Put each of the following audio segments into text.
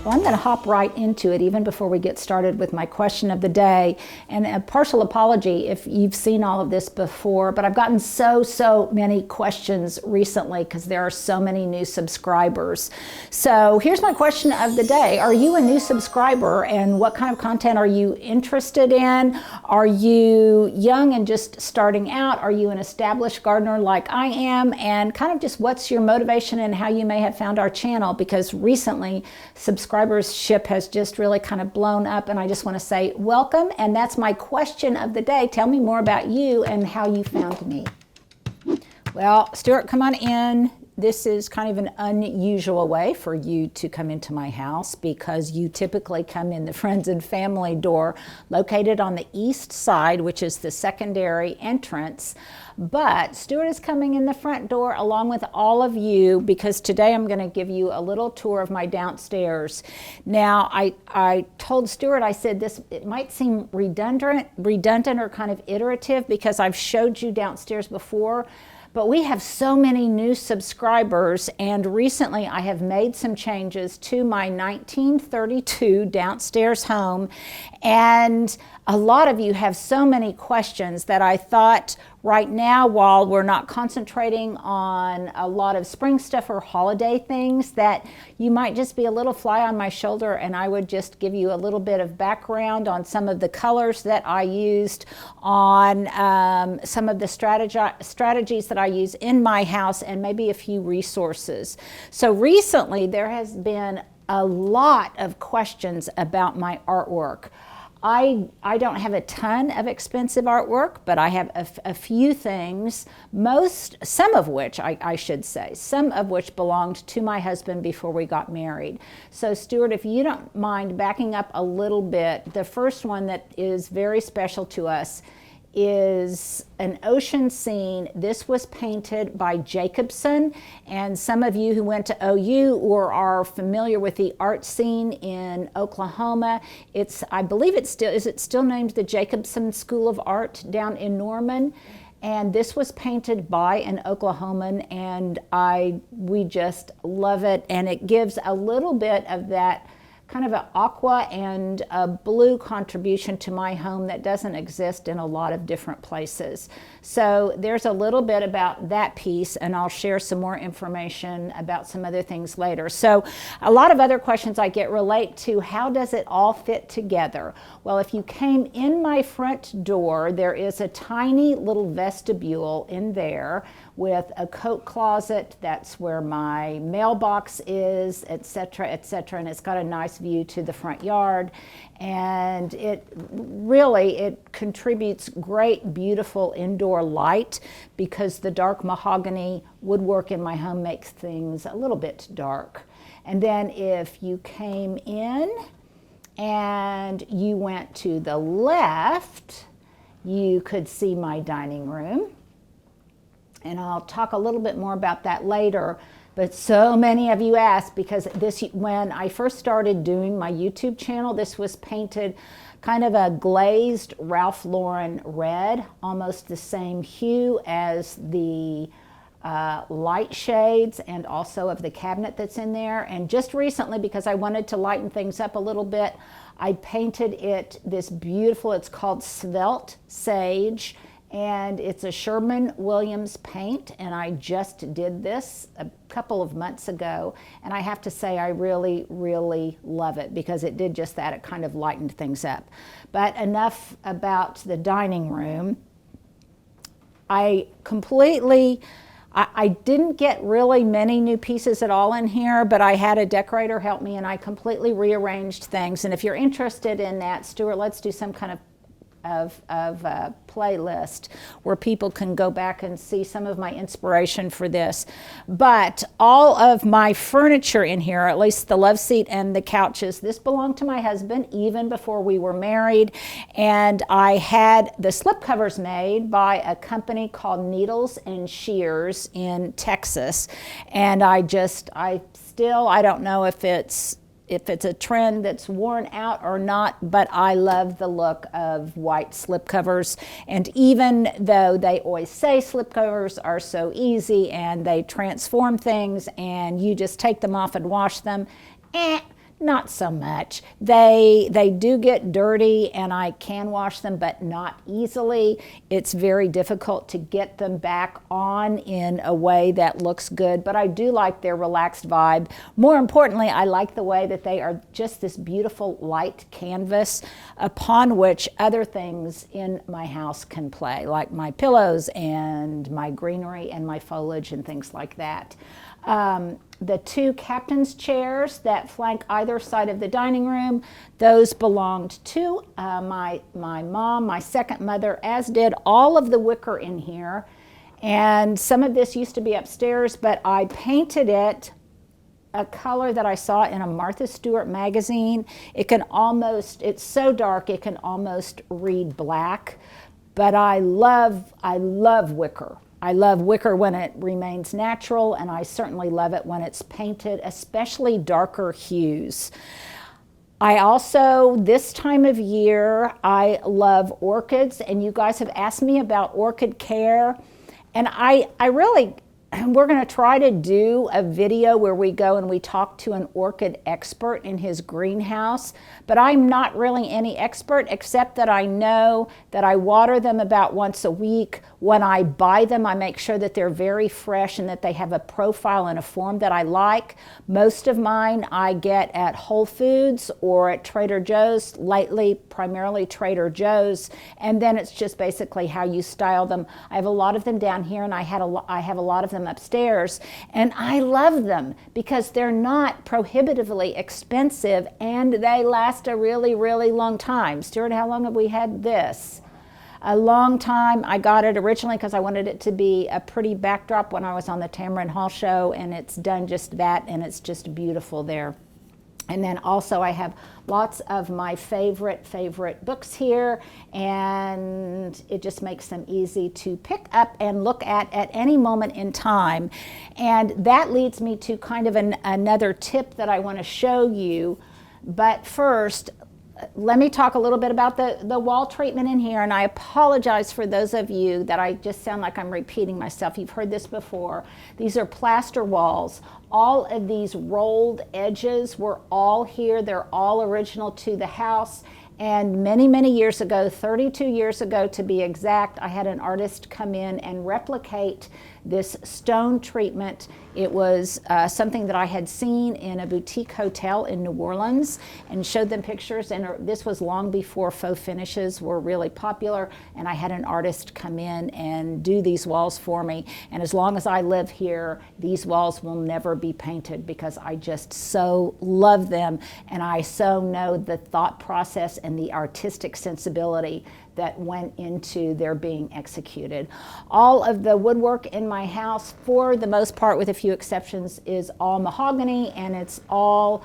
Well, I'm going to hop right into it even before we get started with my question of the day. And a partial apology if you've seen all of this before, but I've gotten so many questions recently because there are so many new subscribers. So here's my question of the day. Are you a new subscriber, and what kind of content are you interested in? Are you young and just starting out? Are you an established gardener like I am? And kind of just what's your motivation and how you may have found our channel, because recently subscribership has just really kind of blown up, and I just want to say welcome. And that's my question of the day. Tell me more about you and how you found me. Well, Stuart, come on in. This is kind of an unusual way for you to come into my house, because you typically come in the friends and family door located on the east side, which is the secondary entrance. But Stuart is coming in the front door along with all of you, because today I'm going to give you a little tour of my downstairs. Now, I told Stuart, I said it might seem redundant or kind of iterative, because I've showed you downstairs before. But we have so many new subscribers, and recently I have made some changes to my 1932 downstairs home, and a lot of you have so many questions that I thought right now, while we're not concentrating on a lot of spring stuff or holiday things, that you might just be a little fly on my shoulder, and I would just give you a little bit of background on some of the colors that I used, on some of the strategies that I use in my house, and maybe a few resources. So recently there has been a lot of questions about my artwork. I don't have a ton of expensive artwork, but I have a few things, some of which belonged to my husband before we got married. So Stuart, if you don't mind backing up a little bit, the first one that is very special to us is an ocean scene. This was painted by Jacobson, and some of you who went to OU or are familiar with the art scene in Oklahoma, I believe is it still named the Jacobson School of Art down in Norman? And this was painted by an Oklahoman, and we just love it, and it gives a little bit of that kind of an aqua and a blue contribution to my home that doesn't exist in a lot of different places. So there's a little bit about that piece, and I'll share some more information about some other things later. So a lot of other questions I get relate to how does it all fit together? Well, if you came in my front door, there is a tiny little vestibule in there with a coat closet. That's where my mailbox is, etc., etc., and it's got a nice view to the front yard, and it contributes great, beautiful indoor light, because the dark mahogany woodwork in my home makes things a little bit dark. And then if you came in and you went to the left, you could see my dining room, and I'll talk a little bit more about that later. But so many of you asked, because when I first started doing my YouTube channel, this was painted kind of a glazed Ralph Lauren red, almost the same hue as the light shades and also of the cabinet that's in there. And just recently, because I wanted to lighten things up a little bit, I painted it this beautiful, it's called Svelte Sage, and it's a Sherwin-Williams paint, and I just did this a couple of months ago, and I have to say I really love it, because it did just that. It kind of lightened things up. But enough about the dining room. I didn't get really many new pieces at all in here, but I had a decorator help me, and I completely rearranged things. And if you're interested in that, Stuart, let's do some kind of of a playlist where people can go back and see some of my inspiration for this. But all of my furniture in here, at least the love seat and the couches, this belonged to my husband even before we were married. And I had the slipcovers made by a company called Needles and Shears in Texas. And I don't know if it's a trend that's worn out or not, but I love the look of white slipcovers. And even though they always say slipcovers are so easy and they transform things and you just take them off and wash them, not so much. They do get dirty and I can wash them, but not easily. It's very difficult to get them back on in a way that looks good, but I do like their relaxed vibe. More importantly, I like the way that they are just this beautiful light canvas upon which other things in my house can play, like my pillows and my greenery and my foliage and things like that. The two captain's chairs that flank either side of the dining room, those belonged to my mom, my second mother, as did all of the wicker in here. And some of this used to be upstairs, but I painted it a color that I saw in a Martha Stewart magazine. It's so dark it can almost read black, but I love wicker. I love wicker when it remains natural, and I certainly love it when it's painted, especially darker hues. I also, this time of year, I love orchids, and you guys have asked me about orchid care, and we're going to try to do a video where we go and we talk to an orchid expert in his greenhouse, but I'm not really any expert except that I know that I water them about once a week. When I buy them, I make sure that they're very fresh and that they have a profile and a form that I like. Most of mine I get at Whole Foods or at Trader Joe's, lately primarily Trader Joe's, and then it's just basically how you style them. I have a lot of them down here, and I have a lot of them upstairs, and I love them because they're not prohibitively expensive and they last a really, really long time. Stuart, how long have we had this? A long time. I got it originally because I wanted it to be a pretty backdrop when I was on the Tamarind Hall show, and it's done just that, and it's just beautiful there. And then also I have lots of my favorite books here, and it just makes them easy to pick up and look at any moment in time. And that leads me to kind of another tip that I want to show you. But first, let me talk a little bit about the wall treatment in here, and I apologize for those of you that I just sound like I'm repeating myself. You've heard this before. These are plaster walls. All of these rolled edges were all here. They're all original to the house. And many, many years ago, 32 years ago to be exact, I had an artist come in and replicate this stone treatment. It was something that I had seen in a boutique hotel in New Orleans and showed them pictures, and this was long before faux finishes were really popular, and I had an artist come in and do these walls for me. And as long as I live here, these walls will never be painted because I just so love them, and I so know the thought process and the artistic sensibility that went into their being executed. All of the woodwork in my house, for the most part, with a few exceptions, is all mahogany, and it's all,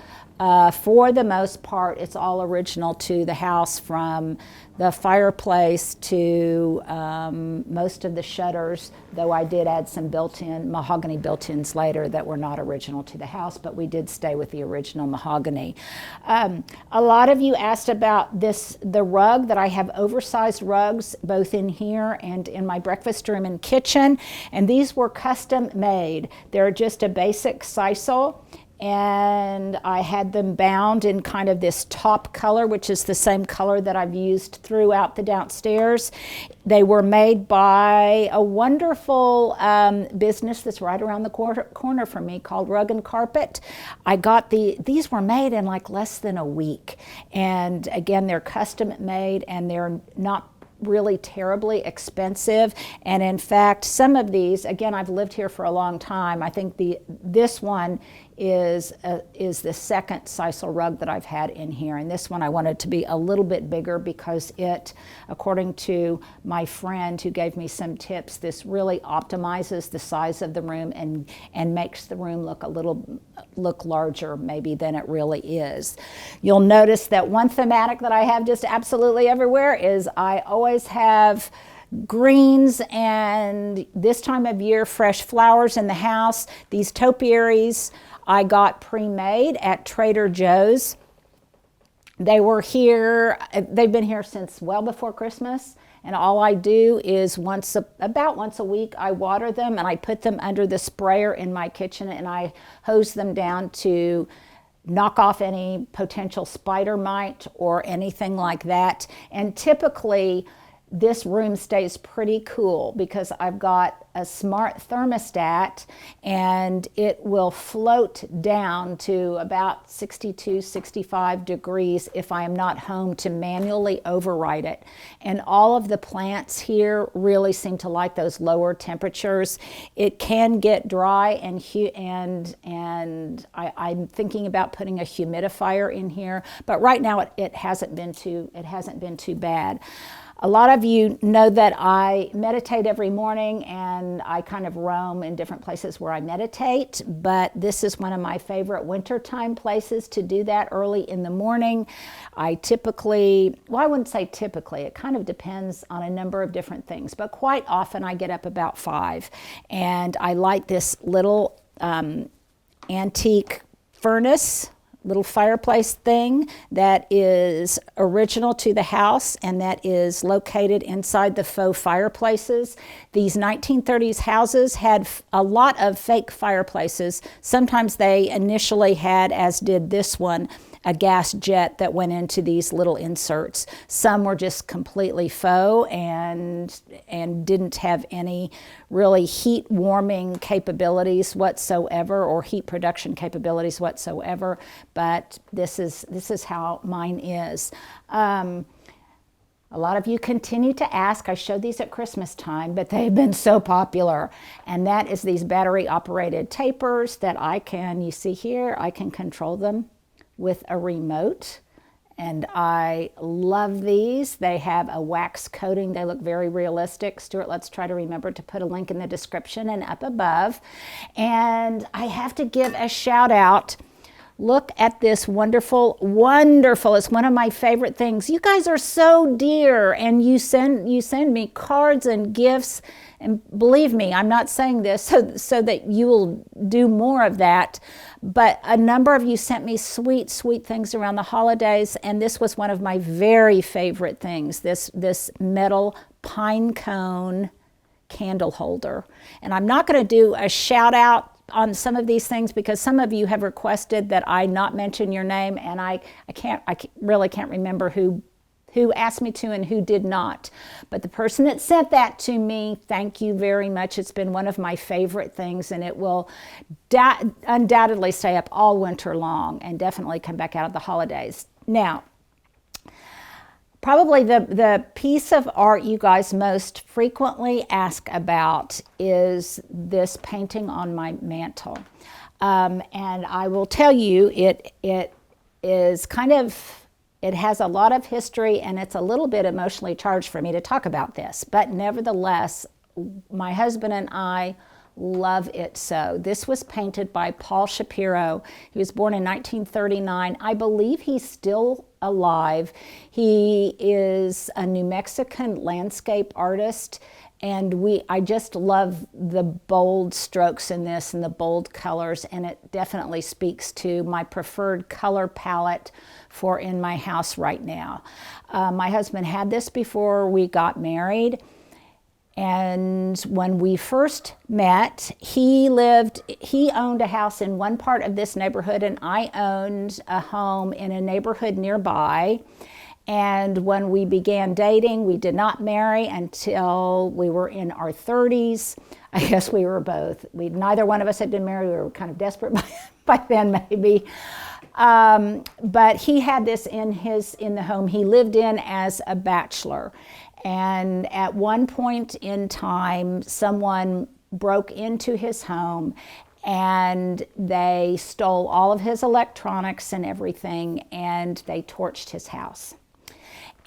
for the most part, it's all original to the house, from the fireplace to most of the shutters, though I did add some built-in, mahogany built-ins later that were not original to the house, but we did stay with the original mahogany. A lot of you asked about the rug that I have, oversized rugs, both in here and in my breakfast room and kitchen, and these were custom made. They're just a basic sisal, and I had them bound in kind of this top color, which is the same color that I've used throughout the downstairs. They were made by a wonderful business that's right around the corner from me called Rug and Carpet. I got these were made in like less than a week. And again, they're custom made, and they're not really terribly expensive. And in fact, some of these, again, I've lived here for a long time. I think this one is the second sisal rug that I've had in here. And this one I wanted to be a little bit bigger because it, according to my friend who gave me some tips, this really optimizes the size of the room and makes the room look larger maybe than it really is. You'll notice that one thematic that I have just absolutely everywhere is I always have greens, and this time of year fresh flowers in the house. These topiaries I got pre-made at Trader Joe's. They were here, they've been here since well before Christmas, and all I do is about once a week I water them, and I put them under the sprayer in my kitchen, and I hose them down to knock off any potential spider mite or anything like that. And typically this room stays pretty cool because I've got a smart thermostat, and it will float down to about 62, 65 degrees if I am not home to manually override it. And all of the plants here really seem to like those lower temperatures. It can get dry, and I'm thinking about putting a humidifier in here, but right now it hasn't been too bad. A lot of you know that I meditate every morning, and I kind of roam in different places where I meditate, but this is one of my favorite wintertime places to do that early in the morning. I typically, well, I wouldn't say typically, it kind of depends on a number of different things, but quite often I get up about 5, and I light this little antique furnace, little fireplace thing that is original to the house and that is located inside the faux fireplaces. These 1930s houses had a lot of fake fireplaces. Sometimes they initially had, as did this one, a gas jet that went into these little inserts. Some were just completely faux and didn't have any really heat warming capabilities whatsoever or heat production capabilities whatsoever, but this is how mine is. A lot of you continue to ask, I showed these at Christmas time, but they've been so popular, and that is these battery operated tapers that I can, you see here, I can control them with a remote, and I love these. They have a wax coating. They look very realistic. Stuart, let's try to remember to put a link in the description and up above. And I have to give a shout out. Look at this wonderful, it's one of my favorite things. You guys are so dear, and you send me cards and gifts, and believe me, I'm not saying this so that you will do more of that, but a number of you sent me sweet, sweet things around the holidays, and this was one of my very favorite things, this metal pine cone candle holder. And I'm not going to do a shout out on some of these things because some of you have requested that I not mention your name, and I really can't remember who asked me to and who did not. But the person that sent that to me, thank you very much. It's been one of my favorite things, and it will undoubtedly stay up all winter long and definitely come back out of the holidays. Now, probably the piece of art you guys most frequently ask about is this painting on my mantle. And I will tell you, it is kind of, it has a lot of history, and it's a little bit emotionally charged for me to talk about this. But nevertheless, my husband and I love it so. This was painted by Paul Shapiro. He was born in 1939. I believe he's still alive. He is a New Mexican landscape artist, and I just love the bold strokes in this and the bold colors, and it definitely speaks to my preferred color palette for in my house right now. My husband had this before we got married. And when we first met, he owned a house in one part of this neighborhood, and I owned a home in a neighborhood nearby. And when we began dating, we did not marry until we were in our 30s. I guess we were both. Neither one of us had been married. We were kind of desperate by then, maybe. But he had this in the home he lived in as a bachelor. And at one point in time, someone broke into his home and they stole all of his electronics and everything, and they torched his house.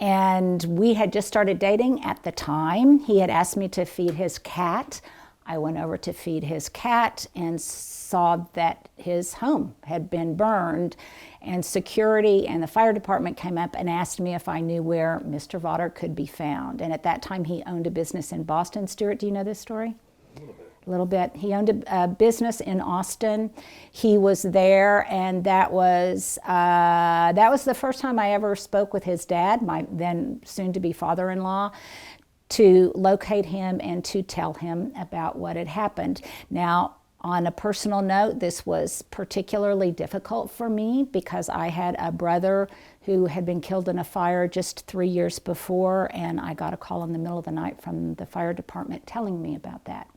And we had just started dating at the time. He had asked me to feed his cat. I went over to feed his cat and saw that his home had been burned, and security and the fire department came up and asked me if I knew where Mr. Vater could be found. And at that time, he owned a business in Boston. Stuart, do you know this story? A little bit. He owned a business in Austin. He was there, and that was the first time I ever spoke with his dad, my then soon-to-be father-in-law, to locate him and to tell him about what had happened. Now, on a personal note, this was particularly difficult for me because I had a brother who had been killed in a fire just 3 years before, and I got a call in the middle of the night from the fire department telling me about that.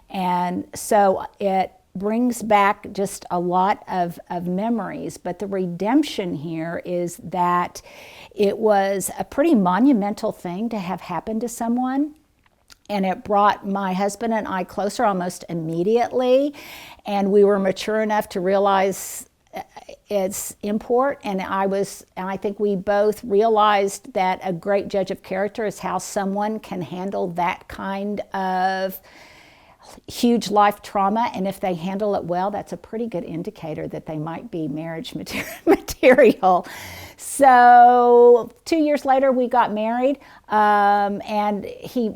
And so it brings back just a lot of memories, but the redemption here is that it was a pretty monumental thing to have happened to someone, and it brought my husband and I closer almost immediately, and we were mature enough to realize its import, and I think we both realized that a great judge of character is how someone can handle that kind of huge life trauma, and if they handle it well, that's a pretty good indicator that they might be marriage material. So 2 years later, we got married, and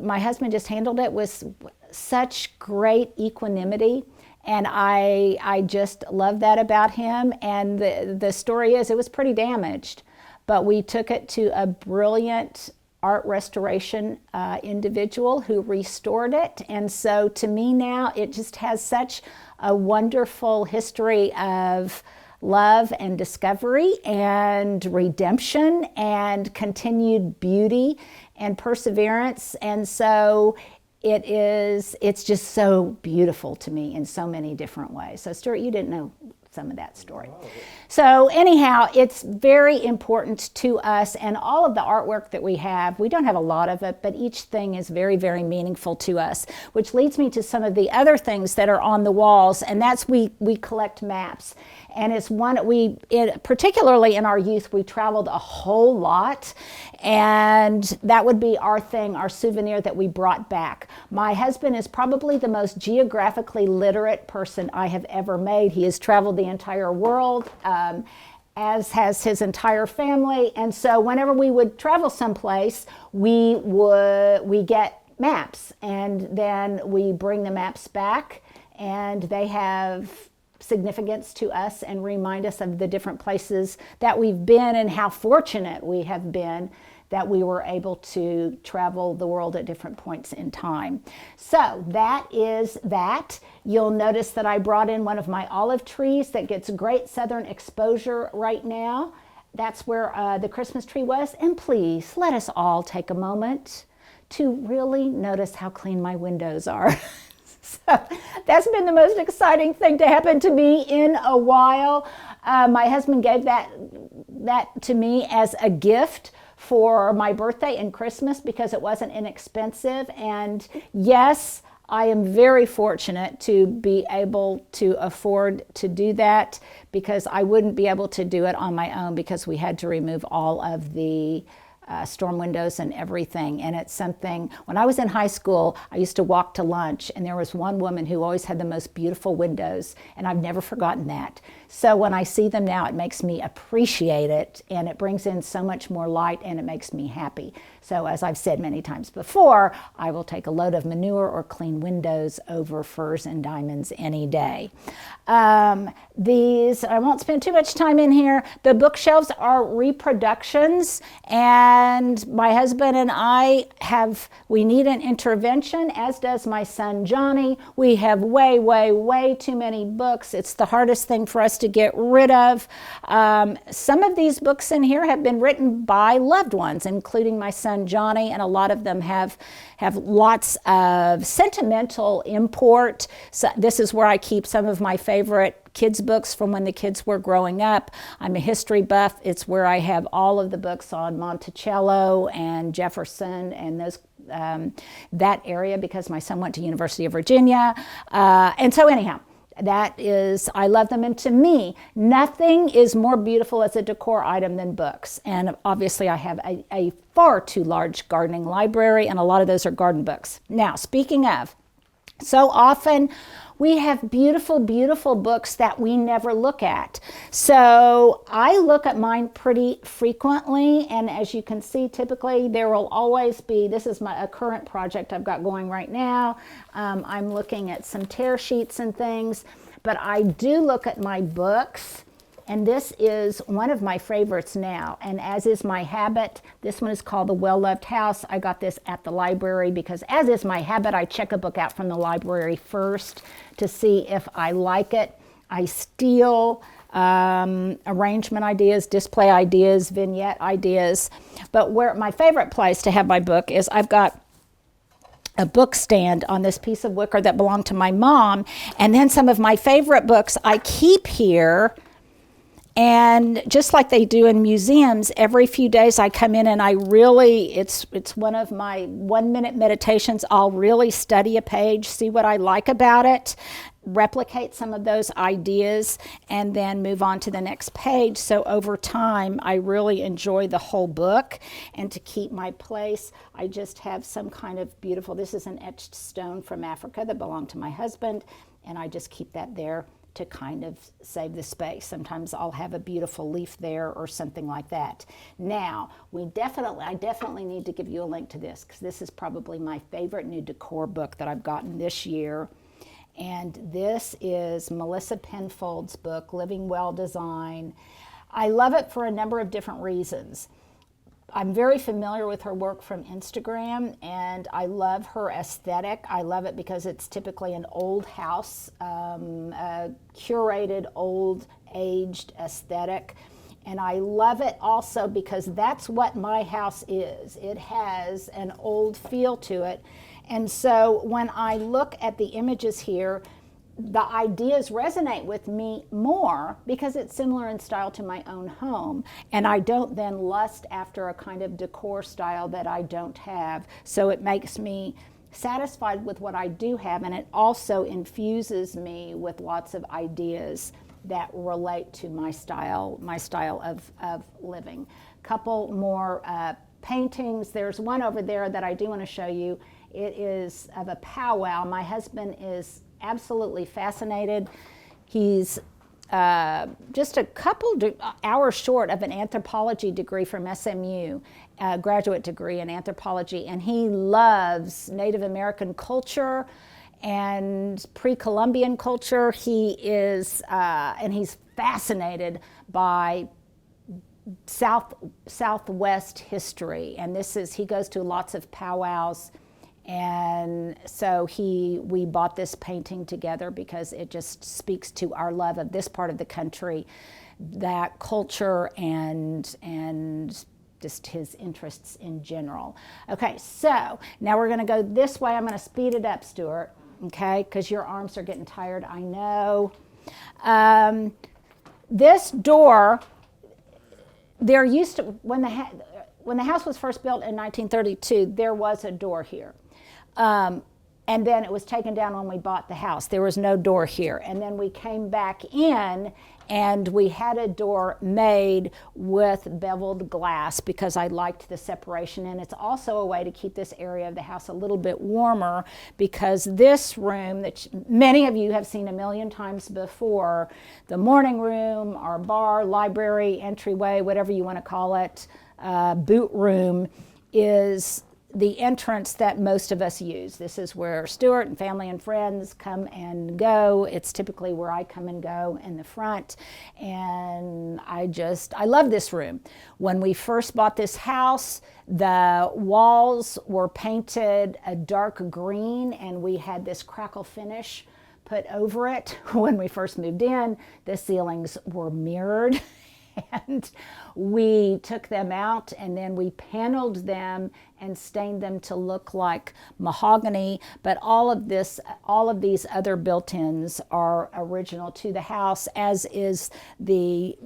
my husband just handled it with such great equanimity, and I just love that about him. And the story is, it was pretty damaged, but we took it to a brilliant art restoration individual who restored it. And so to me now, it just has such a wonderful history of love and discovery and redemption and continued beauty and perseverance. And so it's just so beautiful to me in so many different ways. So Stuart, you didn't know some of that story. So anyhow, it's very important to us, and all of the artwork that we don't have a lot of it, but each thing is very, very meaningful to us, which leads me to some of the other things that are on the walls, and that's we collect maps. And it's particularly in our youth, we traveled a whole lot, and that would be our thing, our souvenir that we brought back. My husband is probably the most geographically literate person I have ever made. He has traveled the entire world, as has his entire family. And so whenever we would travel someplace, we get maps, and then we bring the maps back, and they have significance to us and remind us of the different places that we've been and how fortunate we have been that we were able to travel the world at different points in time. So that is that. You'll notice that I brought in one of my olive trees that gets great southern exposure right now. That's where the Christmas tree was. And please, let us all take a moment to really notice how clean my windows are. So that's been the most exciting thing to happen to me in a while. My husband gave that to me as a gift for my birthday and Christmas because it wasn't inexpensive. And yes, I am very fortunate to be able to afford to do that, because I wouldn't be able to do it on my own because we had to remove all of the storm windows and everything. And it's something, when I was in high school, I used to walk to lunch, and there was one woman who always had the most beautiful windows, and I've never forgotten that. So when I see them now, it makes me appreciate it, and it brings in so much more light, and it makes me happy. So as I've said many times before, I will take a load of manure or clean windows over furs and diamonds any day. I won't spend too much time in here. The bookshelves are reproductions, and my husband and I we need an intervention, as does my son Johnny. We have way, way, way too many books. It's the hardest thing for us to get rid of. Some of these books in here have been written by loved ones, including my son Johnny, and a lot of them have lots of sentimental import. So this is where I keep some of my favorite kids' books from when the kids were growing up. I'm a history buff. It's where I have all of the books on Monticello and Jefferson and those that area, because my son went to University of Virginia. And so anyhow, That is, I love them. And to me, nothing is more beautiful as a decor item than books. And obviously I have a far too large gardening library, and a lot of those are garden books. Now, speaking of, so often we have beautiful, beautiful books that we never look at. So I look at mine pretty frequently, and as you can see, typically there will always be, this is a current project I've got going right now. I'm looking at some tear sheets and things, but I do look at my books. And this is one of my favorites now, and as is my habit, this one is called The Well-Loved House. I got this at the library because, as is my habit, I check a book out from the library first to see if I like it. I steal arrangement ideas, display ideas, vignette ideas. But where my favorite place to have my book is, I've got a book stand on this piece of wicker that belonged to my mom, and then some of my favorite books I keep here. And just like they do in museums, every few days I come in and I really, it's one of my 1-minute meditations. I'll really study a page, see what I like about it, replicate some of those ideas, and then move on to the next page. So over time, I really enjoy the whole book. And to keep my place, I just have some kind of beautiful, this is an etched stone from Africa that belonged to my husband, and I just keep that there to kind of save the space. Sometimes I'll have a beautiful leaf there or something like that. Now, I definitely need to give you a link to this, because this is probably my favorite new decor book that I've gotten this year. And this is Melissa Penfold's book, Living Well Design. I love it for a number of different reasons. I'm very familiar with her work from Instagram, and I love her aesthetic. I love it because it's typically an old house, a curated, old, aged aesthetic. And I love it also because that's what my house is. It has an old feel to it. And so when I look at the images here, the ideas resonate with me more because it's similar in style to my own home. And I don't then lust after a kind of decor style that I don't have. So it makes me satisfied with what I do have, and it also infuses me with lots of ideas that relate to my style of living. Couple more paintings. There's one over there that I do want to show you. It is of a powwow. My husband is absolutely fascinated. He's just a couple hours short of an anthropology degree from SMU, a graduate degree in anthropology, and he loves Native American culture and pre-Columbian culture. He is, and he's fascinated by Southwest history, and he goes to lots of powwows. And so we bought this painting together because it just speaks to our love of this part of the country, that culture, and just his interests in general. Okay, so now we're going to go this way. I'm going to speed it up, Stuart, okay, because your arms are getting tired, I know. This door, there used to, when the house was first built in 1932, there was a door here. And then it was taken down when we bought the house. There was no door here. And then we came back in and we had a door made with beveled glass because I liked the separation. And it's also a way to keep this area of the house a little bit warmer, because this room that many of you have seen a million times before, the morning room, our bar, library, entryway, whatever you want to call it, boot room, is the entrance that most of us use. This is where Stuart and family and friends come and go. It's typically where I come and go in the front. And I love this room. When we first bought this house, the walls were painted a dark green, and we had this crackle finish put over it. When we first moved in, the ceilings were mirrored. And we took them out, and then we paneled them and stained them to look like mahogany. But all of these other built-ins are original to the house, as is the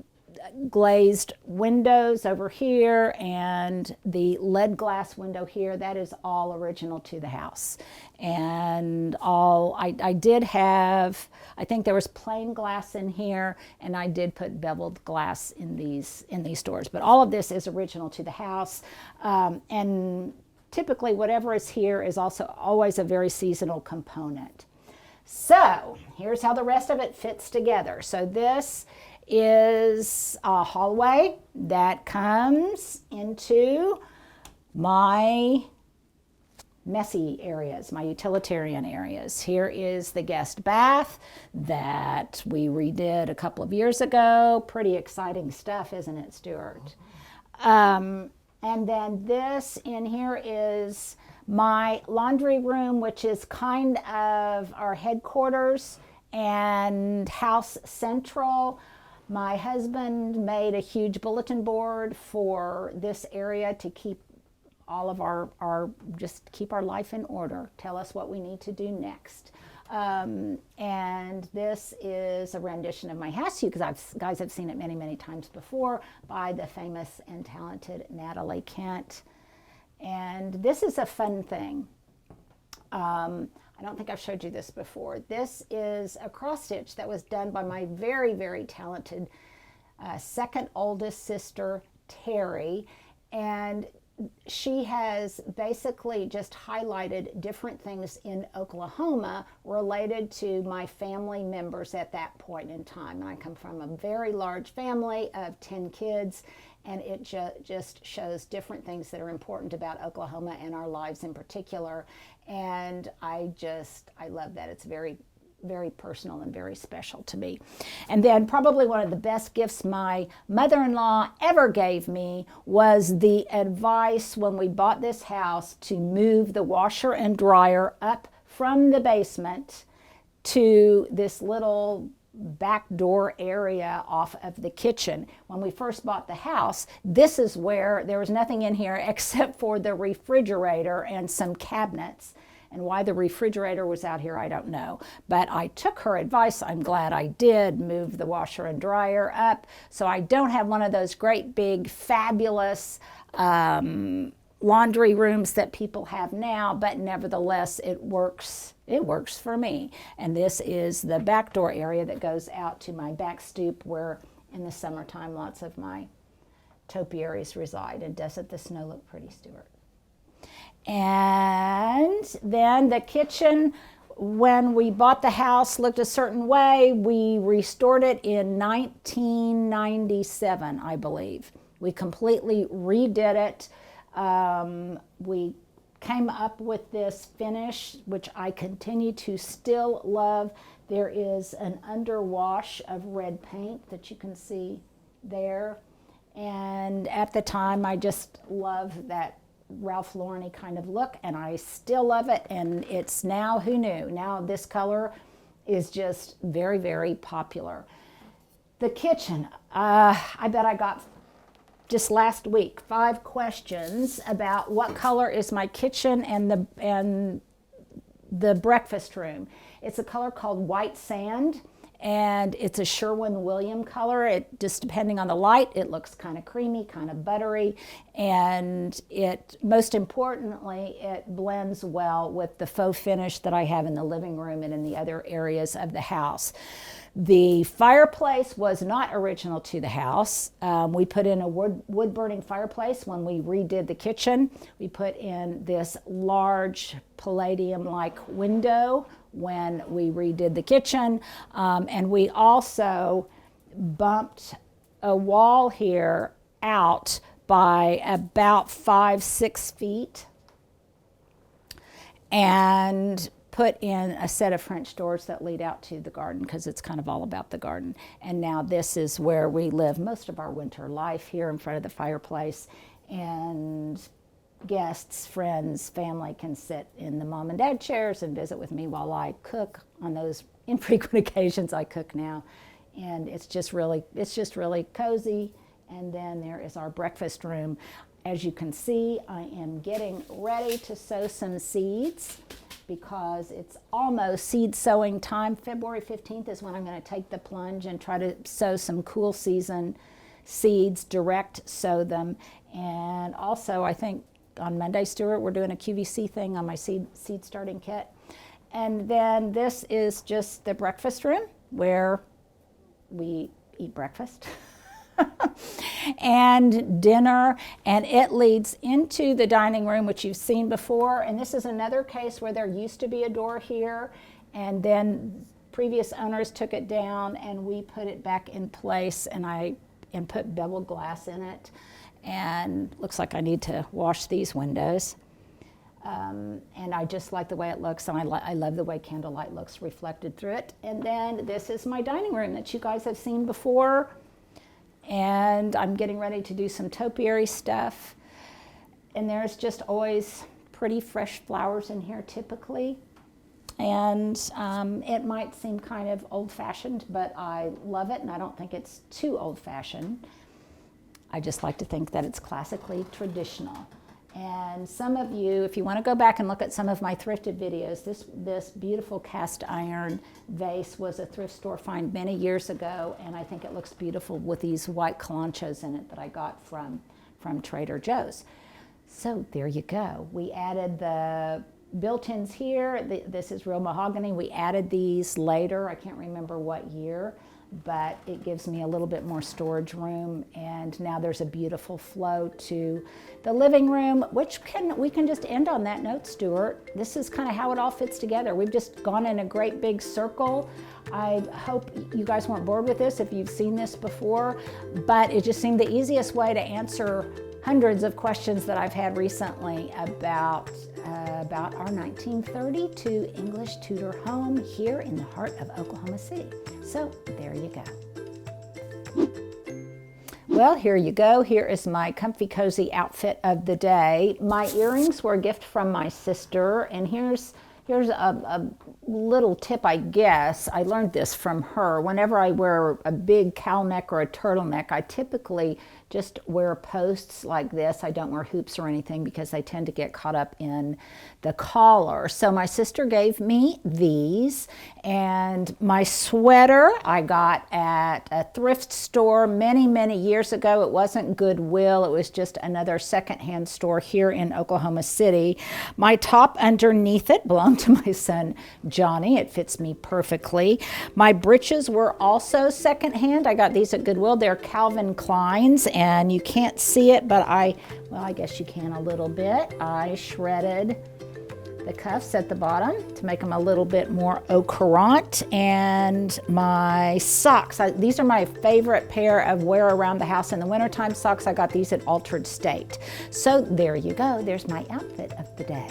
glazed windows over here and the lead glass window here, that is all original to the house. And I did have, I think there was plain glass in here, and I did put beveled glass in these doors. But all of this is original to the house. And typically whatever is here is also always a very seasonal component. So here's how the rest of it fits together. So this is a hallway that comes into my messy areas, my utilitarian areas. Here is the guest bath that we redid a couple of years ago. Pretty exciting stuff, isn't it, Stuart? And then this in here is my laundry room, which is kind of our headquarters and house central. My husband made a huge bulletin board for this area to keep all of just keep our life in order, tell us what we need to do next. And this is a rendition of my house. You guys have seen it many, many times before by the famous and talented Natalie Kent. And this is a fun thing. I don't think I've showed you this before. This is a cross stitch that was done by my very, very talented second oldest sister, Terry. And she has basically just highlighted different things in Oklahoma related to my family members at that point in time. And I come from a very large family of 10 kids, and it just shows different things that are important about Oklahoma and our lives in particular. And I love that. It's very, very personal and very special to me. And then probably one of the best gifts my mother-in-law ever gave me was the advice when we bought this house to move the washer and dryer up from the basement to this little back door area off of the kitchen. When we first bought the house, this is where there was nothing in here except for the refrigerator and some cabinets. And why the refrigerator was out here, I don't know. But I took her advice. I'm glad I did move the washer and dryer up. So I don't have one of those great big fabulous laundry rooms that people have now, but nevertheless it works for me. And this is the back door area that goes out to my back stoop, where in the summertime lots of my topiaries reside. And doesn't the snow look pretty, Stuart? And then the kitchen, when we bought the house, looked a certain way. We restored it in 1997, I believe. We completely redid it. We came up with this finish, which I continue to still love. There is an underwash of red paint that you can see there. And at the time, I just loved that Ralph Lauren-y kind of look, and I still love it. And it's now, who knew? Now this color is just very, very popular. The kitchen, I bet I got just last week 5 questions about what color is my kitchen and the breakfast room. It's a color called white sand, and it's a Sherwin-Williams color. It just, depending on the light, it looks kind of creamy, kind of buttery, and it, most importantly, it blends well with the faux finish that I have in the living room and in the other areas of the house. The fireplace was not original to the house. We put in a wood-burning fireplace when we redid the kitchen. We put in this large palladium-like window when we redid the kitchen. And we also bumped a wall here out by about 5-6 feet and put in a set of French doors that lead out to the garden, because it's kind of all about the garden. And now this is where we live most of our winter life, here in front of the fireplace. And guests, friends, family can sit in the mom and dad chairs and visit with me while I cook on those infrequent occasions I cook now. And it's just really cozy. And then there is our breakfast room. As you can see, I am getting ready to sow some seeds, because it's almost seed sowing time. February 15th is when I'm going to take the plunge and try to sow some cool season seeds, direct sow them. And also, I think on Monday, Stuart, we're doing a QVC thing on my seed starting kit. And then this is just the breakfast room where we eat breakfast and dinner, and it leads into the dining room, which you've seen before. And this is another case where there used to be a door here, and then previous owners took it down and we put it back in place, and put beveled glass in it. And looks like I need to wash these windows. And I just like the way it looks, and I love the way candlelight looks reflected through it. And then this is my dining room that you guys have seen before. And I'm getting ready to do some topiary stuff. And there's just always pretty fresh flowers in here typically. And it might seem kind of old-fashioned, but I love it, and I don't think it's too old-fashioned. I just like to think that it's classically traditional. And some of you, if you want to go back and look at some of my thrifted videos, this beautiful cast iron vase was a thrift store find many years ago, and I think it looks beautiful with these white kalanchos in it that I got from Trader Joe's. So there you go. We added the built-ins here. This is real mahogany. We added these later. I can't remember what year, but it gives me a little bit more storage room. And now there's a beautiful flow to the living room, which we can just end on that note, Stuart. This is kind of how it all fits together. We've just gone in a great big circle. I hope you guys weren't bored with this if you've seen this before, but it just seemed the easiest way to answer hundreds of questions that I've had recently about our 1932 English Tudor home here in the heart of Oklahoma City. So there you go. Well, here you go. Here is my comfy cozy outfit of the day. My earrings were a gift from my sister, and here's a little tip, I guess. I learned this from her. Whenever I wear a big cowl neck or a turtleneck, I typically just wear posts like this. I don't wear hoops or anything because they tend to get caught up in the collar. So my sister gave me these, and my sweater I got at a thrift store many, many years ago. It wasn't Goodwill. It was just another secondhand store here in Oklahoma City. My top underneath it belonged to my son Johnny. It fits me perfectly. My breeches were also secondhand. I got these at Goodwill. They're Calvin Klein's, and you can't see it, but I guess you can a little bit. I shredded the cuffs at the bottom to make them a little bit more au courant. And my socks, these are my favorite pair of wear around the house in the wintertime socks. I got these at Altered State. So there you go. There's my outfit of the day.